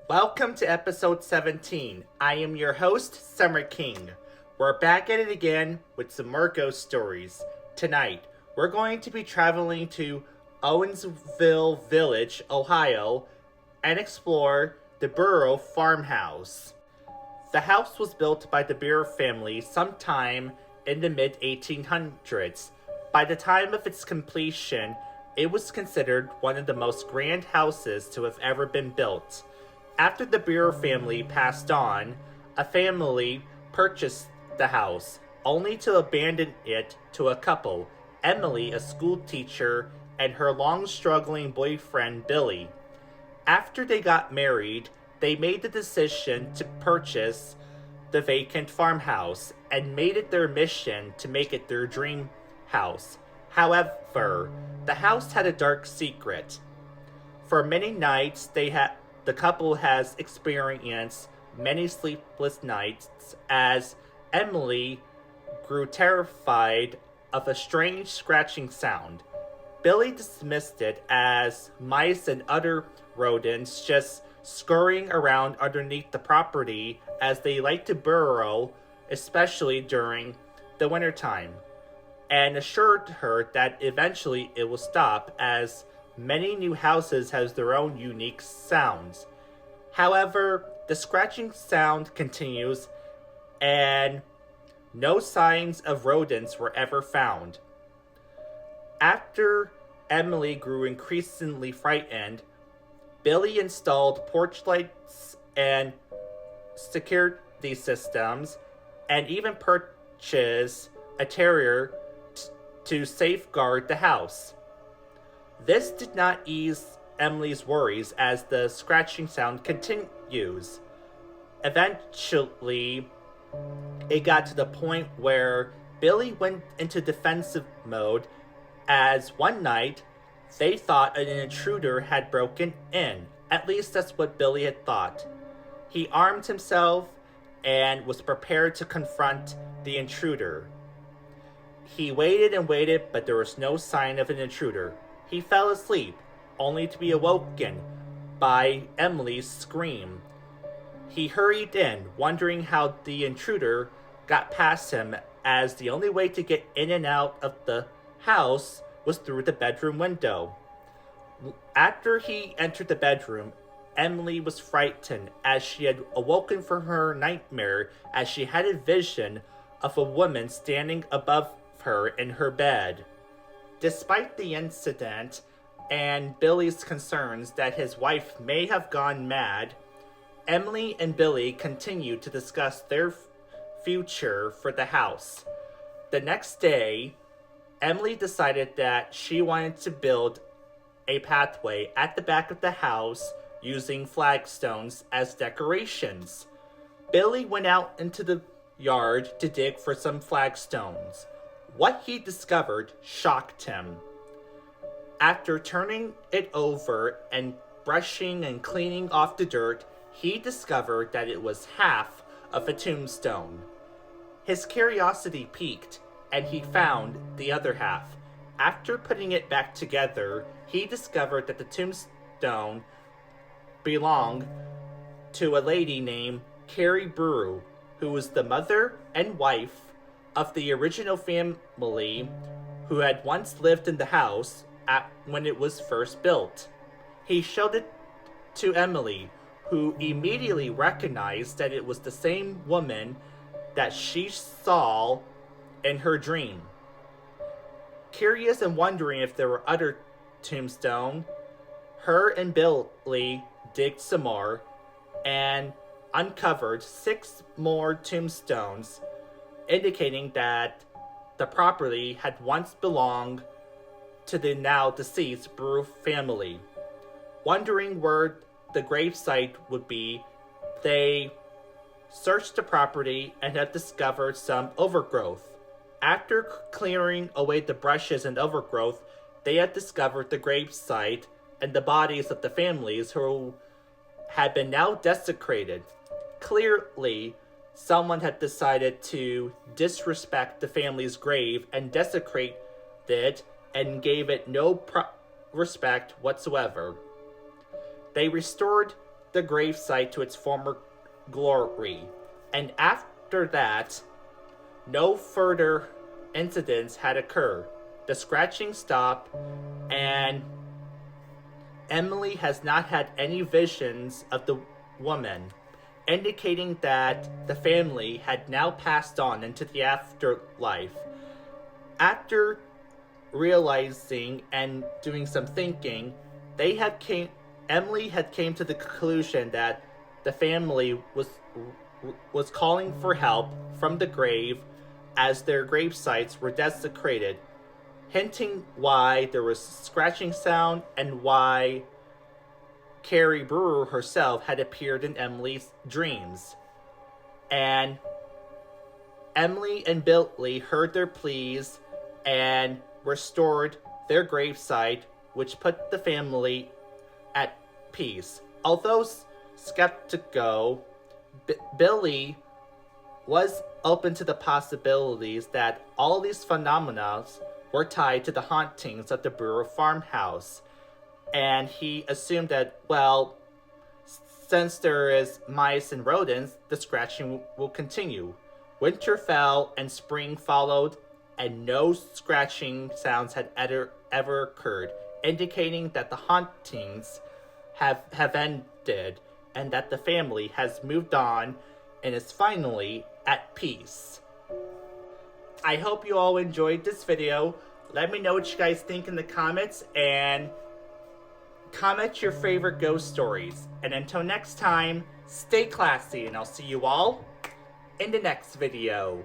Welcome to episode 17. I am your host, Summer King. We're back at it again with some more ghost stories. Tonight, we're going to be traveling to Owensville Village, Ohio, and explore the Bauer farmhouse. The house was built by the Bauer family sometime in the mid-1800s. By the time of its completion, it was considered one of the most grand houses to have ever been built. After the Bauer family passed on, a family purchased the house, only to abandon it to a couple, Emily, a school teacher, and her long-struggling boyfriend, Billy. After they got married, they made the decision to purchase the vacant farmhouse and made it their mission to make it their dream house. However, the house had a dark secret. For many nights, the couple has experienced many sleepless nights as Emily grew terrified of a strange scratching sound. Billy dismissed it as mice and other rodents just scurrying around underneath the property as they like to burrow, especially during the wintertime, and assured her that eventually it will stop as many new houses has their own unique sounds. However, the scratching sound continues and no signs of rodents were ever found. After Emily grew increasingly frightened, Billy installed porch lights and security systems and even purchased a terrier to safeguard the house. This did not ease Emily's worries as the scratching sound continues. Eventually, it got to the point where Billy went into defensive mode as one night they thought an intruder had broken in. At least that's what Billy had thought. He armed himself and was prepared to confront the intruder. He waited and waited, but there was no sign of an intruder. He fell asleep, only to be awoken by Emily's scream. He hurried in, wondering how the intruder got past him, as the only way to get in and out of the house was through the bedroom window. After he entered the bedroom, Emily was frightened as she had awoken from her nightmare as she had a vision of a woman standing above her in her bed. Despite the incident and Billy's concerns that his wife may have gone mad, Emily and Billy continued to discuss their future for the house. The next day, Emily decided that she wanted to build a pathway at the back of the house using flagstones as decorations. Billy went out into the yard to dig for some flagstones. What he discovered shocked him. After turning it over and brushing and cleaning off the dirt, he discovered that it was half of a tombstone. His curiosity piqued, and he found the other half. After putting it back together, he discovered that the tombstone belonged to a lady named Carrie Bauer, who was the mother and wife of the original family who had once lived in the house when it was first built. He showed it to Emily, who immediately recognized that it was the same woman that she saw in her dream. Curious and wondering if there were other tombstones, her and Billy digged some more and uncovered 6 more tombstones, indicating that the property had once belonged to the now deceased Bauer family. Wondering where the gravesite would be, they searched the property and have discovered some overgrowth. After clearing away the brushes and overgrowth, they had discovered the gravesite and the bodies of the families who had been now desecrated. Clearly, someone had decided to disrespect the family's grave and desecrate it and gave it no respect whatsoever. They restored the gravesite to its former glory. And after that, no further incidents had occurred. The scratching stopped, and Emily has not had any visions of the woman, indicating that the family had now passed on into the afterlife. After realizing and doing some thinking, Emily had came to the conclusion that the family was calling for help from the grave as their grave sites were desecrated, hinting why there was scratching sound and why Carrie Brewer herself had appeared in Emily's dreams. And Emily and Billy heard their pleas and restored their gravesite, which put the family at peace. Although skeptical, Billy was open to the possibilities that all these phenomena were tied to the hauntings of the Brewer farmhouse. And he assumed that, well, since there is mice and rodents, the scratching will continue. Winter fell and spring followed, and no scratching sounds had ever occurred, indicating that the hauntings have ended and that the family has moved on and is finally at peace. I hope you all enjoyed this video. Let me know what you guys think in the comments, and comment your favorite ghost stories. And until next time, stay classy, and I'll see you all in the next video.